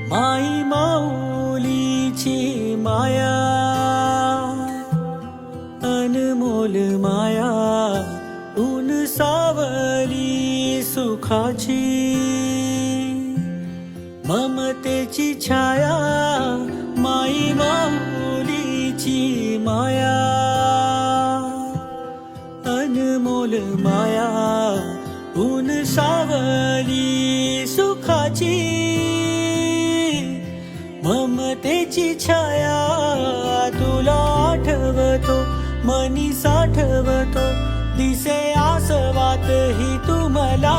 माई माऊलीची माया, अनमोल माया, ऊन सावली सुखाची, ममतेची छाया, माई माऊलीची माया, अनमोल माया, ऊन सावली सुखाची, ममतेची छाया. तुला आठवतो मनी साठवतो, दिसे आसवात ही तू मला.